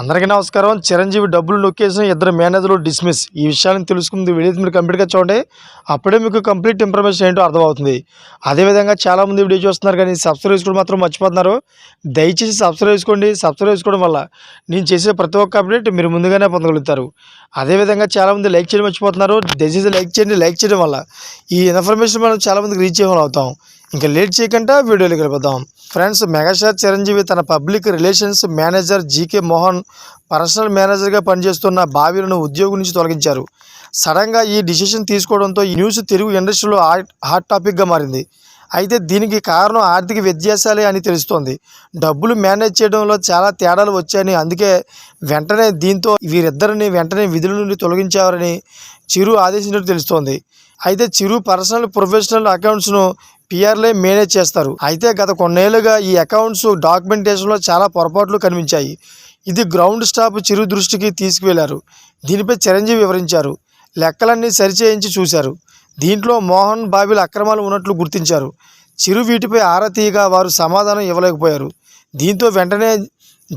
అందరికీ నమస్కారం. చిరంజీవి డబ్బులు నొక్కేసిన ఇద్దరు మేనేజర్లు డిస్మిస్. ఈ విషయాలను తెలుసుకుంది వీడియో మీరు కంప్లీట్గా చూడండి. అప్పుడే మీకు కంప్లీట్ ఇన్ఫర్మేషన్ ఏంటో అర్థమవుతుంది. అదేవిధంగా చాలామంది వీడియో చూస్తున్నారు కానీ సబ్స్క్రైబ్ చేసుకోవడం మాత్రం మర్చిపోతున్నారు. దయచేసి సబ్స్క్రైబ్ చేసుకోండి. సబ్స్క్రైబ్ చేసుకోవడం వల్ల నేను చేసే ప్రతి ఒక్క అప్డేట్ మీరు ముందుగానే పొందగలుగుతారు. అదేవిధంగా చాలామంది లైక్ చేయడం మర్చిపోతున్నారు. దయచేసి లైక్ చేయండి. లైక్ చేయడం వల్ల ఈ ఇన్ఫర్మేషన్ మనం చాలామందికి రీచ్ అయ్యేవాళ్ళు అవుతాం. ఇంకా లేట్ చేయకుండా వీడియోలోకి వెళ్ళిపోదాం. ఫ్రెండ్స్, మెగాస్టార్ చిరంజీవి తన public relations manager GK Mohan personal మేనేజర్గా పనిచేస్తున్న బాబీలను ఉద్యోగం నుంచి తొలగించారు. సడన్గా ఈ డిసిషన్ తీసుకోవడంతో ఈ న్యూస్ తెలుగు ఇండస్ట్రీలో హాట్ టాపిక్గా మారింది. అయితే దీనికి కారణం ఆర్థిక వ్యత్యాసాలే అని తెలుస్తోంది. డబ్బులు మేనేజ్ చేయడంలో చాలా తేడాలు వచ్చాయని, అందుకే దీంతో వీరిద్దరిని వెంటనే విధుల నుండి తొలగించారని చిరు ఆదేశించినట్టు తెలుస్తోంది. అయితే చిరు పర్సనల్ ప్రొఫెషనల్ అకౌంట్స్ను పిఆర్లే మేనేజ్ చేస్తారు. అయితే గత కొన్నేళ్లుగా ఈ అకౌంట్స్ డాక్యుమెంటేషన్లో చాలా పొరపాట్లు కనిపించాయి. ఇది గ్రౌండ్ స్టాఫ్ చిరు దృష్టికి తీసుకువెళ్లారు. దీనిపై చిరంజీవి వివరించారు. లెక్కలన్నీ సరిచేయించి చూశారు. దీంట్లో మోహన్ బాబీల అక్రమాలు ఉన్నట్లు గుర్తించారు. చిరు వీటిపై ఆరా తీయగా వారు సమాధానం ఇవ్వలేకపోయారు. దీంతో వెంటనే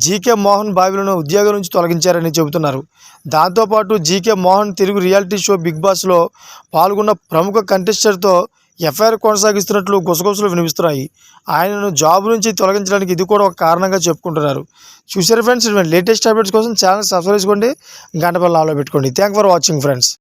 జీకే మోహన్ బాబీలను ఉద్యోగం నుంచి తొలగించారని చెబుతున్నారు. దాంతోపాటు G K Mohan Telugu reality show big బాస్లో పాల్గొన్న ప్రముఖ కంటెస్టెంట్తో ఎఫ్ఐఆర్ కొనసాగిస్తున్నట్లు గుసగుసలు వినిపిస్తున్నాయి. ఆయనను జాబ్ నుంచి తొలగించడానికి ఇది కూడా ఒక కారణంగా చెప్పుకుంటున్నారు. చూసారు ఫ్రెండ్స్, లేటెస్ట్ అప్డేట్స్ కోసం ఛానల్ సబ్స్క్రైబ్ చేసుకోండి, గంట బెల్ ఆన్లో పెట్టుకోండి. Thank for watching friends.